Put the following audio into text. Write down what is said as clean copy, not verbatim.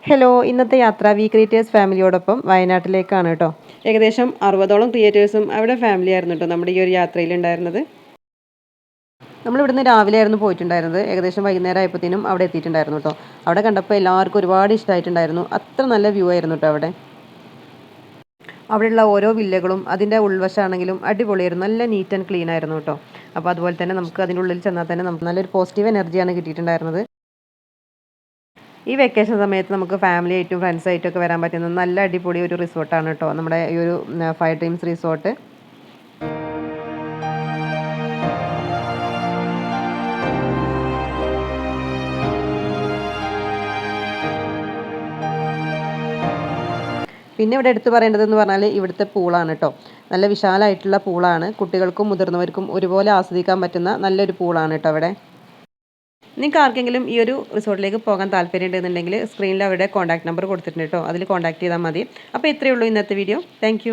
Hello, ഇന്നത്തെ യാത്ര V creators ഫാമിലിയോടൊപ്പം വയനാട്ടിലേക്കാണ് കേട്ടോ. ഏകദേശം 60ഓളം ക്രിയേറ്റേഴ്സും അവിടെ ഫാമിലി ആയിരുന്നു കേട്ടോ നമ്മുടെ ഈ ഒരു യാത്രയിൽ ഉണ്ടായിരുന്നത്. നമ്മളിവിടുന്ന് രാവിലെ ആയിരുന്നു പോയിട്ടുണ്ടായിരുന്നത്. ഏകദേശം വൈകുന്നേരം ആയപ്പോഴത്തേനും അവിടെ എത്തിയിട്ടുണ്ടായിരുന്നു കേട്ടോ. അവിടെ കണ്ടപ്പോൾ എല്ലാവർക്കും ഒരുപാട് ഇഷ്ടമായിട്ടുണ്ടായിരുന്നു. അത്ര നല്ല വ്യൂ ആയിരുന്നു കേട്ടോ അവിടെ. അവിടെയുള്ള ഓരോ വില്ലകളും അതിൻ്റെ ഉൾവശമാണെങ്കിലും അടിപൊളിയായിരുന്നു. നല്ല നീറ്റ് ആൻഡ് ക്ലീൻ ആയിരുന്നു കേട്ടോ. അപ്പോൾ അതുപോലെ തന്നെ നമുക്ക് അതിൻ്റെ ഉള്ളിൽ ചെന്നാൽ തന്നെ നമുക്ക് നല്ലൊരു പോസിറ്റീവ് എനർജിയാണ് കിട്ടിയിട്ടുണ്ടായിരുന്നത്. ഈ വെക്കേഷൻ സമയത്ത് നമുക്ക് ഫാമിലി ആയിട്ടും ഫ്രണ്ട്സ് ആയിട്ടും ഒക്കെ വരാൻ പറ്റുന്ന നല്ല അടിപൊളി ഒരു റിസോർട്ടാണ് കേട്ടോ നമ്മുടെ ഈ ഒരു ഫയർ ഡ്രീംസ് റിസോർട്ട്. പിന്നെ ഇവിടെ എടുത്തു പറയേണ്ടതെന്ന് പറഞ്ഞാൽ ഇവിടുത്തെ പൂളാണ് കേട്ടോ. നല്ല വിശാലമായിട്ടുള്ള പൂളാണ്. കുട്ടികൾക്കും മുതിർന്നവർക്കും ഒരുപോലെ ആസ്വദിക്കാൻ പറ്റുന്ന നല്ലൊരു പൂളാണ് കേട്ടോ അവിടെ. നിങ്ങൾക്ക് ആർക്കെങ്കിലും ഈ ഒരു റിസോർട്ടിലേക്ക് പോകാൻ താല്പര്യം ഉണ്ടെന്നുണ്ടെങ്കിൽ സ്ക്രീനിൽ അവിടെ കോൺടാക്ട് നമ്പർ കൊടുത്തിട്ടുണ്ട് കേട്ടോ. അതിൽ കോൺടാക്ട് ചെയ്താൽ മതി. അപ്പോൾ ഇത്രയേ ഉള്ളൂ ഇന്നത്തെ വീഡിയോ. താങ്ക്